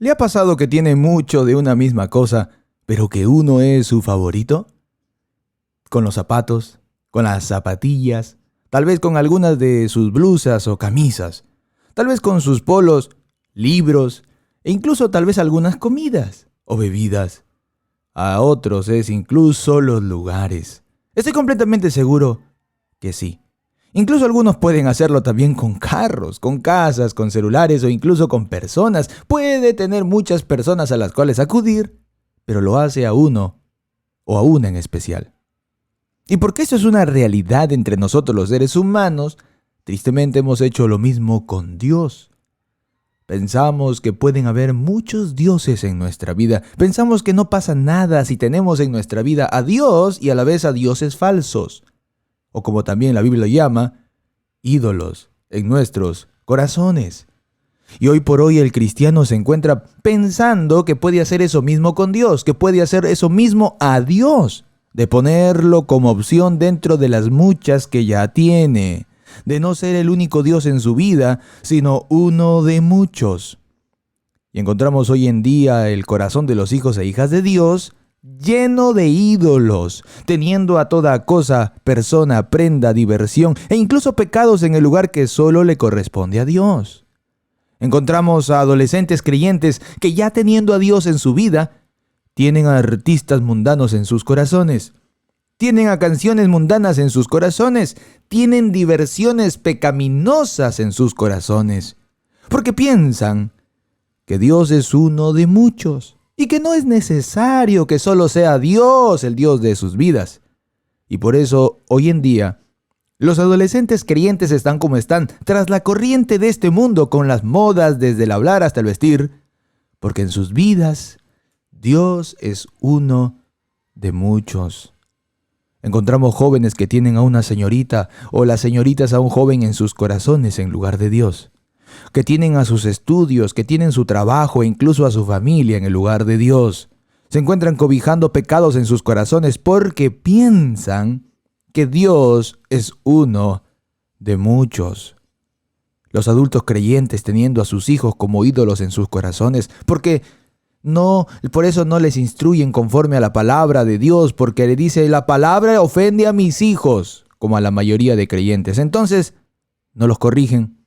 ¿Le ha pasado que tiene mucho de una misma cosa, pero que uno es su favorito? Con los zapatos, con las zapatillas, tal vez con algunas de sus blusas o camisas, tal vez con sus polos, libros e incluso tal vez algunas comidas o bebidas. A otros es incluso los lugares. Estoy completamente seguro que sí. Incluso algunos pueden hacerlo también con carros, con casas, con celulares o incluso con personas. Puede tener muchas personas a las cuales acudir, pero lo hace a uno o a una en especial. Y porque eso es una realidad entre nosotros los seres humanos, tristemente hemos hecho lo mismo con Dios. Pensamos que pueden haber muchos dioses en nuestra vida. Pensamos que no pasa nada si tenemos en nuestra vida a Dios y a la vez a dioses falsos, o como también la Biblia lo llama, ídolos en nuestros corazones. Y hoy por hoy el cristiano se encuentra pensando que puede hacer eso mismo con Dios, que puede hacer eso mismo a Dios, de ponerlo como opción dentro de las muchas que ya tiene, de no ser el único Dios en su vida, sino uno de muchos. Y encontramos hoy en día el corazón de los hijos e hijas de Dios lleno de ídolos, teniendo a toda cosa, persona, prenda, diversión e incluso pecados en el lugar que solo le corresponde a Dios. Encontramos a adolescentes creyentes que ya teniendo a Dios en su vida, tienen a artistas mundanos en sus corazones, tienen a canciones mundanas en sus corazones, tienen diversiones pecaminosas en sus corazones, porque piensan que Dios es uno de muchos y que no es necesario que solo sea Dios el Dios de sus vidas. Y por eso, hoy en día, los adolescentes creyentes están como están, tras la corriente de este mundo, con las modas desde el hablar hasta el vestir, porque en sus vidas Dios es uno de muchos. Encontramos jóvenes que tienen a una señorita o las señoritas a un joven en sus corazones en lugar de Dios, que tienen a sus estudios, que tienen su trabajo e incluso a su familia en el lugar de Dios. Se encuentran cobijando pecados en sus corazones porque piensan que Dios es uno de muchos. Los adultos creyentes teniendo a sus hijos como ídolos en sus corazones porque por eso no les instruyen conforme a la palabra de Dios, porque le dice la palabra ofende a mis hijos, como a la mayoría de creyentes. Entonces, no los corrigen.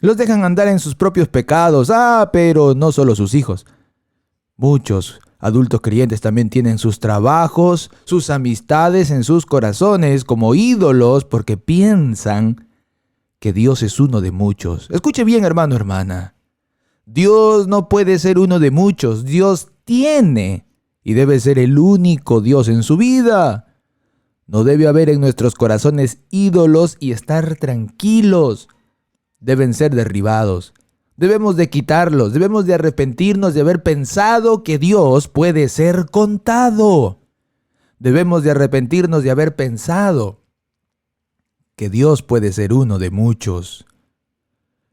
Los dejan andar en sus propios pecados. Pero no solo sus hijos. Muchos adultos creyentes también tienen sus trabajos, sus amistades en sus corazones como ídolos porque piensan que Dios es uno de muchos. Escuche bien, hermano, hermana. Dios no puede ser uno de muchos. Dios tiene y debe ser el único Dios en su vida. No debe haber en nuestros corazones ídolos y estar tranquilos. Deben ser derribados. Debemos de quitarlos, debemos de arrepentirnos de haber pensado que Dios puede ser contado. Debemos de arrepentirnos de haber pensado que Dios puede ser uno de muchos.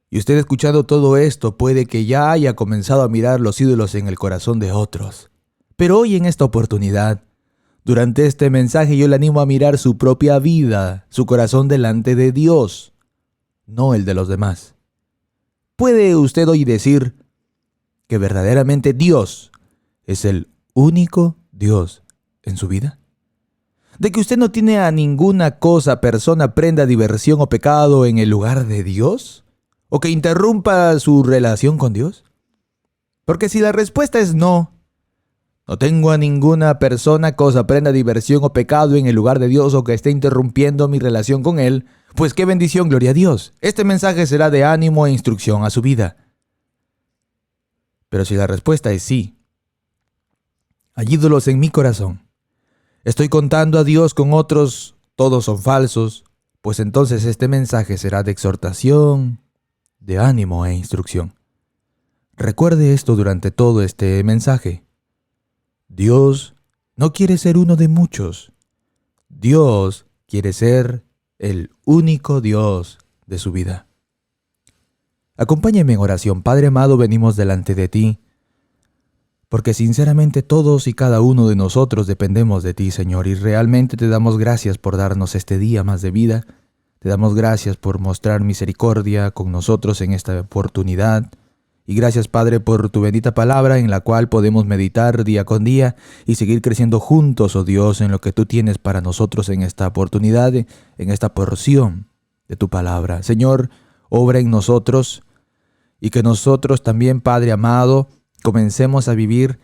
Y usted escuchando todo esto puede que ya haya comenzado a mirar los ídolos en el corazón de otros. Pero hoy en esta oportunidad, durante este mensaje yo le animo a mirar su propia vida, su corazón delante de Dios, no el de los demás. ¿Puede usted hoy decir que verdaderamente Dios es el único Dios en su vida? ¿De que usted no tiene a ninguna cosa, persona, prenda, diversión o pecado en el lugar de Dios? ¿O que interrumpa su relación con Dios? Porque si la respuesta es no tengo a ninguna persona, cosa, prenda, diversión o pecado en el lugar de Dios o que esté interrumpiendo mi relación con Él, pues qué bendición, gloria a Dios. Este mensaje será de ánimo e instrucción a su vida. Pero si la respuesta es sí, hay ídolos en mi corazón. Estoy contando a Dios con otros, todos son falsos, pues entonces este mensaje será de exhortación, de ánimo e instrucción. Recuerde esto durante todo este mensaje. Dios no quiere ser uno de muchos. Dios quiere ser el único Dios de su vida. Acompáñeme en oración. Padre amado, venimos delante de ti, porque sinceramente todos y cada uno de nosotros dependemos de ti, Señor, y realmente te damos gracias por darnos este día más de vida. Te damos gracias por mostrar misericordia con nosotros en esta oportunidad Y gracias, Padre, por tu bendita palabra en la cual podemos meditar día con día y seguir creciendo juntos, oh Dios, en lo que tú tienes para nosotros en esta oportunidad, en esta porción de tu palabra. Señor, obra en nosotros y que nosotros también, Padre amado, comencemos a vivir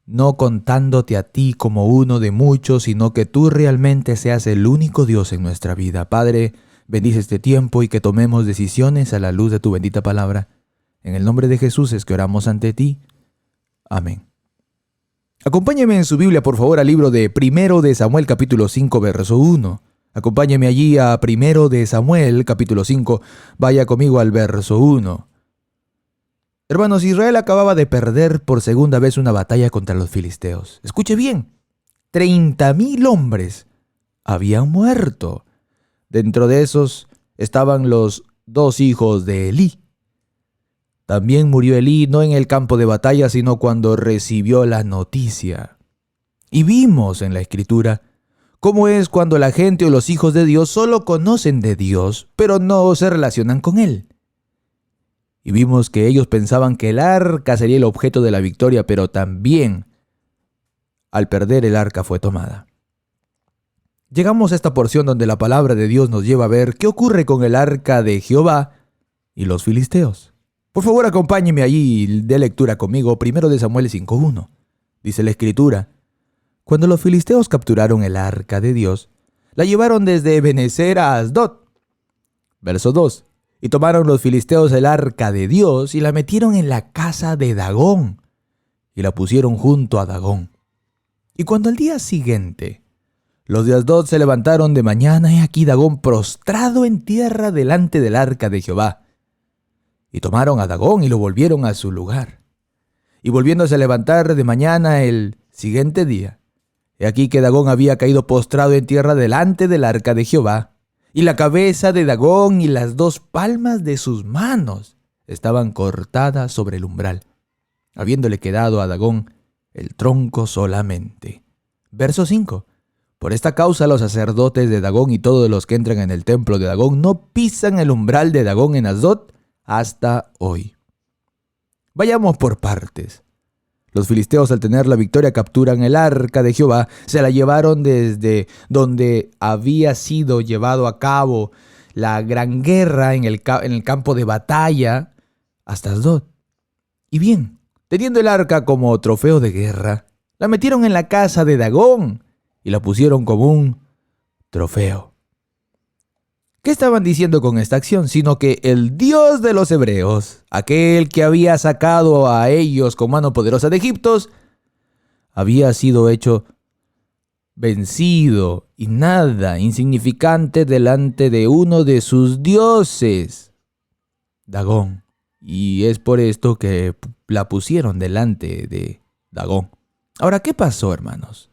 no contándote a ti como uno de muchos, sino que tú realmente seas el único Dios en nuestra vida. Padre, bendice este tiempo y que tomemos decisiones a la luz de tu bendita palabra. En el nombre de Jesús es que oramos ante ti. Amén. Acompáñeme en su Biblia, por favor, al libro de 1 de Samuel, capítulo 5, verso 1. Acompáñeme allí a 1 de Samuel, capítulo 5. Vaya conmigo al verso 1. Hermanos, Israel acababa de perder por segunda vez una batalla contra los filisteos. Escuche bien, 30,000 hombres habían muerto. Dentro de esos estaban los 2 hijos de Elí. También murió Elí no en el campo de batalla, sino cuando recibió la noticia. Y vimos en la Escritura cómo es cuando la gente o los hijos de Dios solo conocen de Dios, pero no se relacionan con Él. Y vimos que ellos pensaban que el arca sería el objeto de la victoria, pero también al perder el arca fue tomada. Llegamos a esta porción donde la palabra de Dios nos lleva a ver qué ocurre con el arca de Jehová y los filisteos. Por favor, acompáñeme allí de lectura conmigo, 1 de Samuel 5:1. Dice la Escritura: cuando los filisteos capturaron el arca de Dios, la llevaron desde Ebenezer a Asdod. Verso 2. Y tomaron los filisteos el arca de Dios y la metieron en la casa de Dagón y la pusieron junto a Dagón. Y cuando al día siguiente los de Asdod se levantaron de mañana, he aquí Dagón prostrado en tierra delante del arca de Jehová. Y tomaron a Dagón y lo volvieron a su lugar. Y volviéndose a levantar de mañana el siguiente día, he aquí que Dagón había caído postrado en tierra delante del arca de Jehová, y la cabeza de Dagón y las 2 palmas de sus manos estaban cortadas sobre el umbral, habiéndole quedado a Dagón el tronco solamente. Verso 5. Por esta causa los sacerdotes de Dagón y todos los que entran en el templo de Dagón no pisan el umbral de Dagón en Asdod hasta hoy. Vayamos por partes. Los filisteos, al tener la victoria, capturan el arca de Jehová, se la llevaron desde donde había sido llevado a cabo la gran guerra en el campo de batalla hasta Asdod. Y bien, teniendo el arca como trofeo de guerra, la metieron en la casa de Dagón y la pusieron como un trofeo. ¿Qué estaban diciendo con esta acción? Sino que el Dios de los hebreos, aquel que había sacado a ellos con mano poderosa de Egipto, había sido hecho vencido y nada, insignificante delante de uno de sus dioses, Dagón. Y es por esto que la pusieron delante de Dagón. Ahora, ¿qué pasó, hermanos?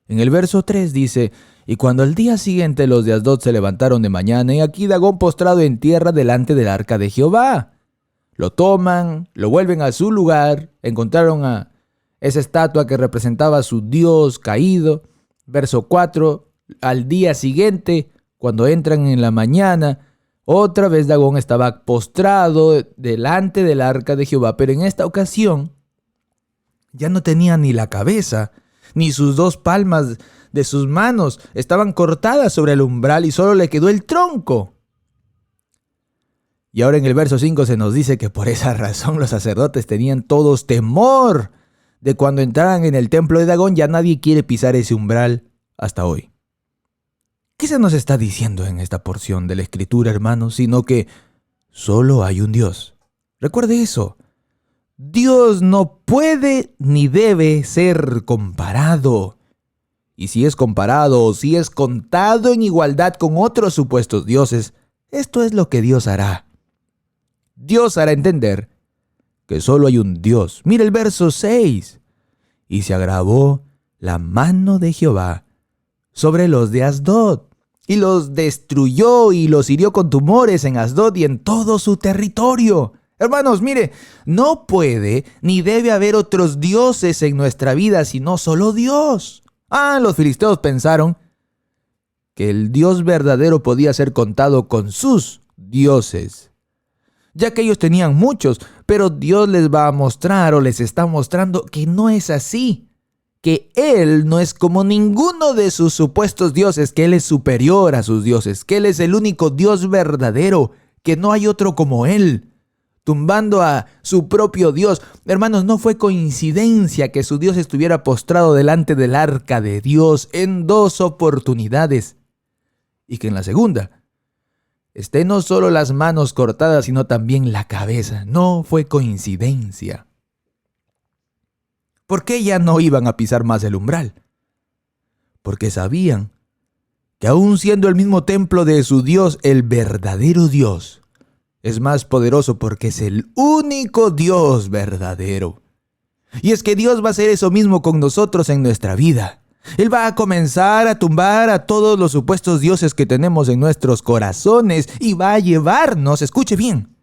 En el verso 3 dice: y cuando al día siguiente los de Asdod se levantaron de mañana, y aquí Dagón postrado en tierra delante del arca de Jehová. Lo toman, lo vuelven a su lugar, encontraron a esa estatua que representaba a su dios caído. Verso 4, al día siguiente, cuando entran en la mañana, otra vez Dagón estaba postrado delante del arca de Jehová, pero en esta ocasión ya no tenía ni la cabeza, ni sus 2 palmas de sus manos estaban cortadas sobre el umbral y solo le quedó el tronco. Y ahora en el verso 5 se nos dice que por esa razón los sacerdotes tenían todos temor de cuando entraran en el templo de Dagón. Ya nadie quiere pisar ese umbral hasta hoy. ¿Qué se nos está diciendo en esta porción de la Escritura, hermanos? Sino que solo hay un Dios. Recuerde eso. Dios no puede ni debe ser comparado. Y si es comparado o si es contado en igualdad con otros supuestos dioses, esto es lo que Dios hará. Dios hará entender que solo hay un Dios. Mira el verso 6. Y se agravó la mano de Jehová sobre los de Asdod, y los destruyó y los hirió con tumores en Asdod y en todo su territorio. Hermanos, mire, no puede ni debe haber otros dioses en nuestra vida, sino solo Dios. Los filisteos pensaron que el Dios verdadero podía ser contado con sus dioses. ya que ellos tenían muchos, pero Dios les va a mostrar o les está mostrando que no es así, que Él no es como ninguno de sus supuestos dioses, que Él es superior a sus dioses, que Él es el único Dios verdadero, que no hay otro como Él, tumbando a su propio Dios. Hermanos, no fue coincidencia que su Dios estuviera postrado delante del arca de Dios en 2 oportunidades, y que en la segunda esté no solo las manos cortadas, sino también la cabeza. No fue coincidencia. ¿Por qué ya no iban a pisar más el umbral? Porque sabían que aún siendo el mismo templo de su Dios, el verdadero Dios es más poderoso porque es el único Dios verdadero. Y es que Dios va a hacer eso mismo con nosotros en nuestra vida. Él va a comenzar a tumbar a todos los supuestos dioses que tenemos en nuestros corazones y va a llevarnos, escuche bien,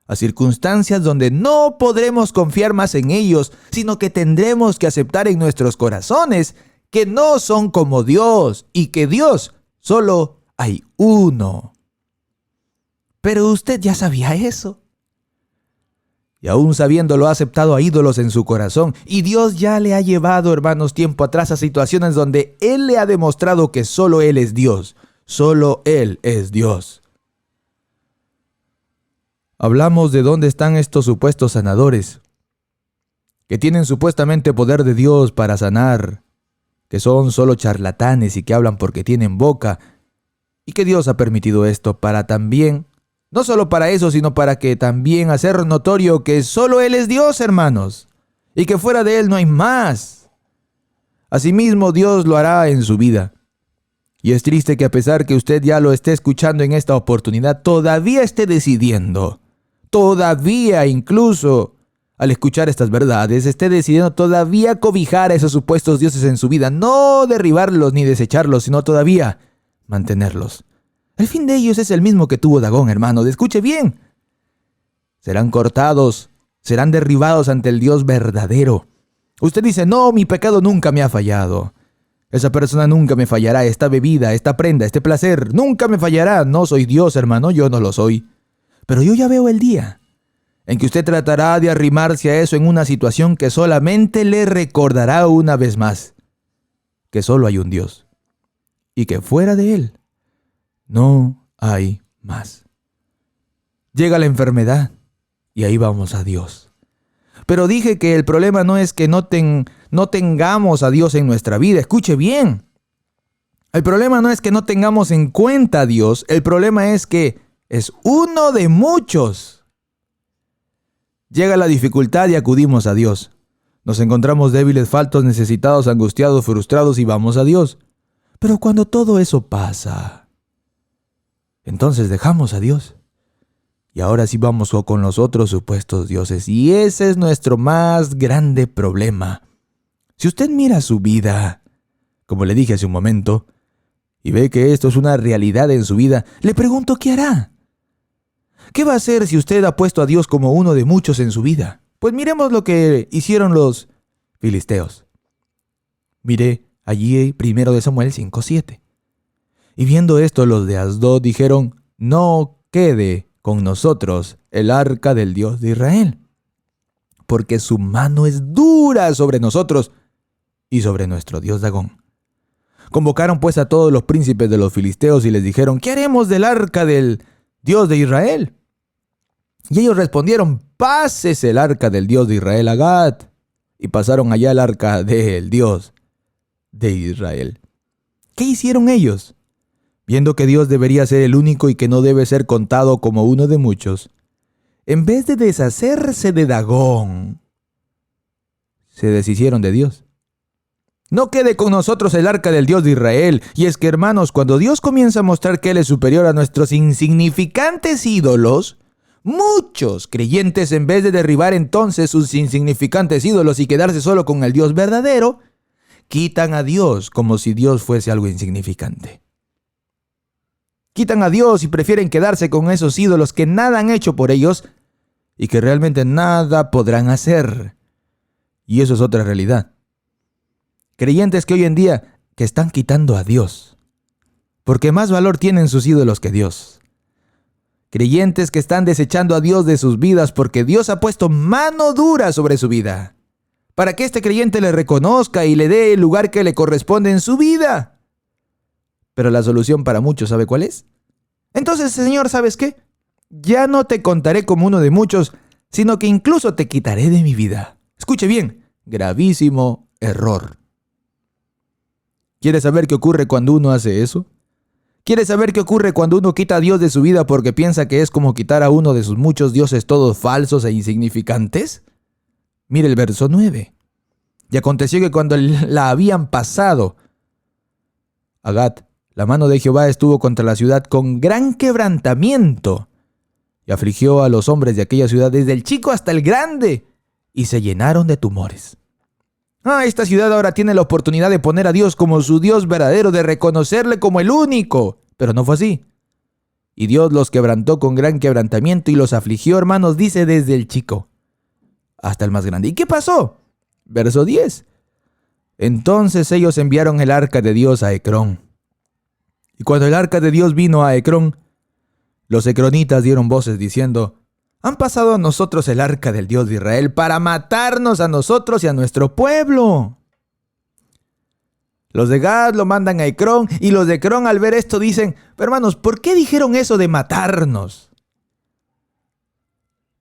a circunstancias donde no podremos confiar más en ellos, sino que tendremos que aceptar en nuestros corazones que no son como Dios y que Dios solo hay uno. Pero usted ya sabía eso. Y aún sabiéndolo ha aceptado a ídolos en su corazón. Y Dios ya le ha llevado, hermanos, tiempo atrás a situaciones donde Él le ha demostrado que solo Él es Dios. Solo Él es Dios. Hablamos de dónde están estos supuestos sanadores, que tienen supuestamente poder de Dios para sanar, que son solo charlatanes y que hablan porque tienen boca, y que Dios ha permitido esto para también, no solo para eso, sino para que también hacer notorio que solo Él es Dios, hermanos, y que fuera de Él no hay más. Asimismo, Dios lo hará en su vida. Y es triste que a pesar que usted ya lo esté escuchando en esta oportunidad, todavía esté decidiendo, todavía incluso al escuchar estas verdades, esté decidiendo todavía cobijar a esos supuestos dioses en su vida, no derribarlos ni desecharlos, sino todavía mantenerlos. El fin de ellos es el mismo que tuvo Dagón, hermano. Escuche bien. Serán cortados, serán derribados ante el Dios verdadero. Usted dice, no, mi pecado nunca me ha fallado. Esa persona nunca me fallará, esta bebida, esta prenda, este placer, nunca me fallará. No soy Dios, hermano, yo no lo soy. Pero yo ya veo el día en que usted tratará de arrimarse a eso en una situación que solamente le recordará una vez más que solo hay un Dios y que fuera de Él no hay más. Llega la enfermedad y ahí vamos a Dios. Pero dije que el problema no es que no tengamos a Dios en nuestra vida. Escuche bien. El problema no es que no tengamos en cuenta a Dios. El problema es que es uno de muchos. Llega la dificultad y acudimos a Dios. Nos encontramos débiles, faltos, necesitados, angustiados, frustrados y vamos a Dios. Pero cuando todo eso pasa, entonces dejamos a Dios. Y ahora sí vamos con los otros supuestos dioses. Y ese es nuestro más grande problema. Si usted mira su vida, como le dije hace un momento, y ve que esto es una realidad en su vida, le pregunto, ¿qué hará? ¿Qué va a hacer si usted ha puesto a Dios como uno de muchos en su vida? Pues miremos lo que hicieron los filisteos. Mire allí 1 de Samuel 5:7. Y viendo esto, los de Asdod dijeron, no quede con nosotros el arca del Dios de Israel, porque su mano es dura sobre nosotros y sobre nuestro Dios Dagón. Convocaron pues a todos los príncipes de los filisteos y les dijeron, ¿qué haremos del arca del Dios de Israel? Y ellos respondieron, pásese el arca del Dios de Israel a Gat. Y pasaron allá el arca del Dios de Israel. ¿Qué hicieron ellos? Viendo que Dios debería ser el único y que no debe ser contado como uno de muchos, en vez de deshacerse de Dagón, se deshicieron de Dios. No quede con nosotros el arca del Dios de Israel. Y es que, hermanos, cuando Dios comienza a mostrar que Él es superior a nuestros insignificantes ídolos, muchos creyentes, en vez de derribar entonces sus insignificantes ídolos y quedarse solo con el Dios verdadero, quitan a Dios como si Dios fuese algo insignificante. Quitan a Dios y prefieren quedarse con esos ídolos que nada han hecho por ellos y que realmente nada podrán hacer. Y eso es otra realidad. Creyentes que hoy en día que están quitando a Dios, porque más valor tienen sus ídolos que Dios. Creyentes que están desechando a Dios de sus vidas porque Dios ha puesto mano dura sobre su vida, para que este creyente le reconozca y le dé el lugar que le corresponde en su vida. Pero la solución para muchos, ¿sabe cuál es? Entonces, Señor, ¿sabes qué? Ya no te contaré como uno de muchos, sino que incluso te quitaré de mi vida. Escuche bien, gravísimo error. ¿Quieres saber qué ocurre cuando uno hace eso? ¿Quieres saber qué ocurre cuando uno quita a Dios de su vida porque piensa que es como quitar a uno de sus muchos dioses todos falsos e insignificantes? Mire el verso 9. Y aconteció que cuando la habían pasado a Gat, la mano de Jehová estuvo contra la ciudad con gran quebrantamiento y afligió a los hombres de aquella ciudad desde el chico hasta el grande y se llenaron de tumores. Esta ciudad ahora tiene la oportunidad de poner a Dios como su Dios verdadero, de reconocerle como el único. Pero no fue así. Y Dios los quebrantó con gran quebrantamiento y los afligió, hermanos, dice, desde el chico hasta el más grande. ¿Y qué pasó? Verso 10. Entonces ellos enviaron el arca de Dios a Ecrón. Y cuando el arca de Dios vino a Ecrón, los ecronitas dieron voces diciendo: han pasado a nosotros el arca del Dios de Israel para matarnos a nosotros y a nuestro pueblo. Los de Gad lo mandan a Ecrón y los de Ecrón al ver esto dicen: pero hermanos, ¿por qué dijeron eso de matarnos?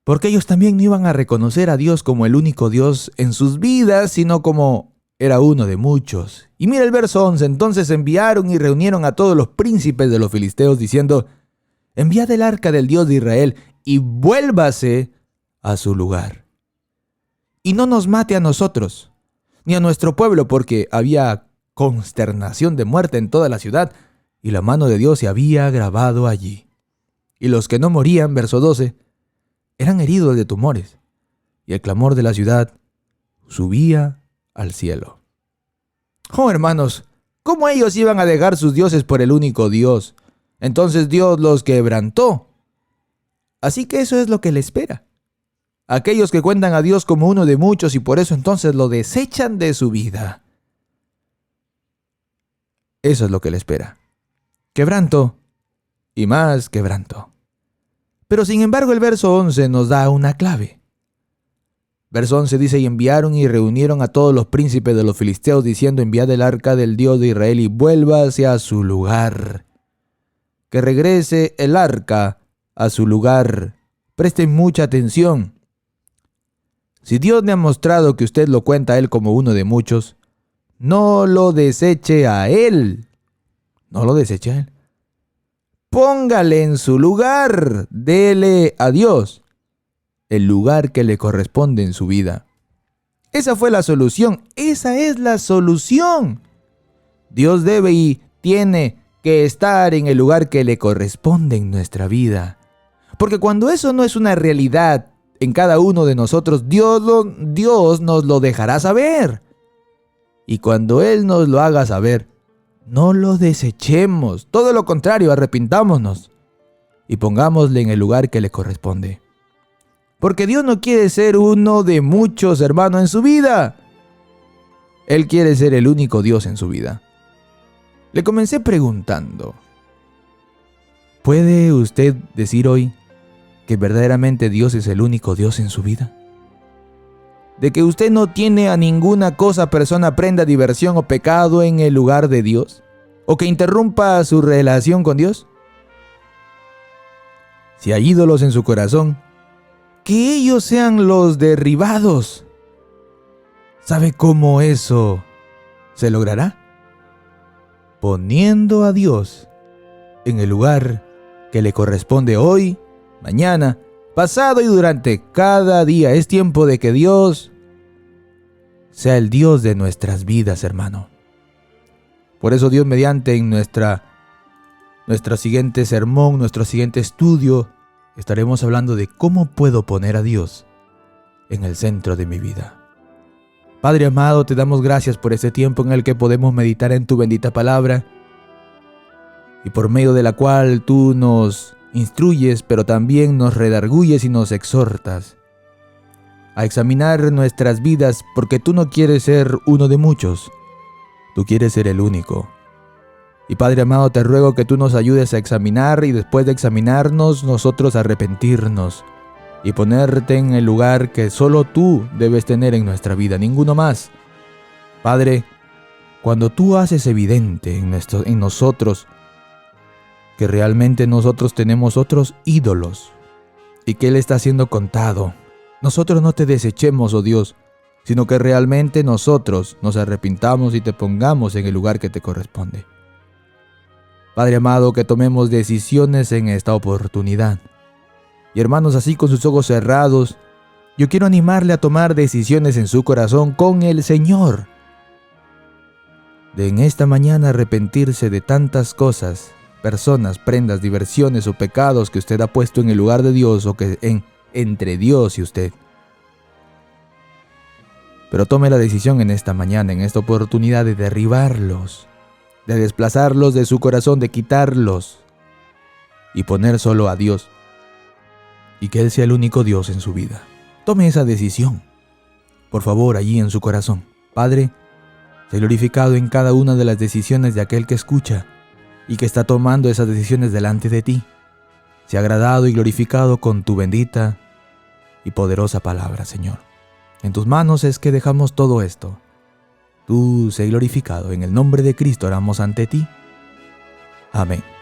Porque ellos también no iban a reconocer a Dios como el único Dios en sus vidas, sino como era uno de muchos. Y mira el verso 11, entonces enviaron y reunieron a todos los príncipes de los filisteos diciendo: enviad el arca del Dios de Israel y vuélvase a su lugar. Y no nos mate a nosotros, ni a nuestro pueblo, porque había consternación de muerte en toda la ciudad, y la mano de Dios se había agravado allí. Y los que no morían, verso 12, eran heridos de tumores, y el clamor de la ciudad subía al cielo. Oh, hermanos, ¿cómo ellos iban a dejar sus dioses por el único Dios? Entonces Dios los quebrantó. Así que eso es lo que le espera. Aquellos que cuentan a Dios como uno de muchos y por eso entonces lo desechan de su vida. Eso es lo que le espera. Quebranto y más quebranto. Pero sin embargo el verso 11 nos da una clave. Verso 11 dice: y enviaron y reunieron a todos los príncipes de los filisteos diciendo: enviad el arca del Dios de Israel y vuélvase a su lugar. Que regrese el arca a su lugar. Presten mucha atención. Si Dios le ha mostrado que usted lo cuenta a Él como uno de muchos, no lo deseche a Él. No lo deseche a Él. Póngale en su lugar. Dele a Dios el lugar que le corresponde en su vida. Esa fue la solución. Esa es la solución. Dios debe y tiene que estar en el lugar que le corresponde en nuestra vida. Porque cuando eso no es una realidad en cada uno de nosotros, Dios nos lo dejará saber. Y cuando Él nos lo haga saber, no lo desechemos. Todo lo contrario, arrepintámonos y pongámosle en el lugar que le corresponde. Porque Dios no quiere ser uno de muchos, hermanos, en su vida. Él quiere ser el único Dios en su vida. Le comencé preguntando: ¿puede usted decir hoy que verdaderamente Dios es el único Dios en su vida? ¿De que usted no tiene a ninguna cosa, persona, prenda, diversión o pecado en el lugar de Dios? ¿O que interrumpa su relación con Dios? Si hay ídolos en su corazón, que ellos sean los derribados. ¿Sabe cómo eso se logrará? Poniendo a Dios en el lugar que le corresponde hoy, mañana, pasado y durante cada día. Es tiempo de que Dios sea el Dios de nuestras vidas, hermano. Por eso Dios mediante en nuestro siguiente sermón, nuestro siguiente estudio, estaremos hablando de cómo puedo poner a Dios en el centro de mi vida. Padre amado, te damos gracias por este tiempo en el que podemos meditar en tu bendita palabra y por medio de la cual tú nos instruyes, pero también nos redarguyes y nos exhortas a examinar nuestras vidas, porque tú no quieres ser uno de muchos, tú quieres ser el único. Y Padre amado, te ruego que tú nos ayudes a examinar y después de examinarnos, nosotros arrepentirnos y ponerte en el lugar que solo tú debes tener en nuestra vida, ninguno más. Padre, cuando tú haces evidente en nosotros que realmente nosotros tenemos otros ídolos y que Él está siendo contado, nosotros no te desechemos, oh Dios, sino que realmente nosotros nos arrepintamos y te pongamos en el lugar que te corresponde. Padre amado, que tomemos decisiones en esta oportunidad. Y hermanos, así con sus ojos cerrados, yo quiero animarle a tomar decisiones en su corazón con el Señor. De en esta mañana arrepentirse de tantas cosas, personas, prendas, diversiones o pecados que usted ha puesto en el lugar de Dios o que entre Dios y usted. Pero tome la decisión en esta mañana, en esta oportunidad de derribarlos, de desplazarlos de su corazón, de quitarlos y poner solo a Dios y que Él sea el único Dios en su vida. Tome esa decisión, por favor, allí en su corazón. Padre, sé glorificado en cada una de las decisiones de aquel que escucha y que está tomando esas decisiones delante de ti. Sea agradado y glorificado con tu bendita y poderosa palabra, Señor. En tus manos es que dejamos todo esto. Tú sé glorificado. En el nombre de Cristo oramos ante ti. Amén.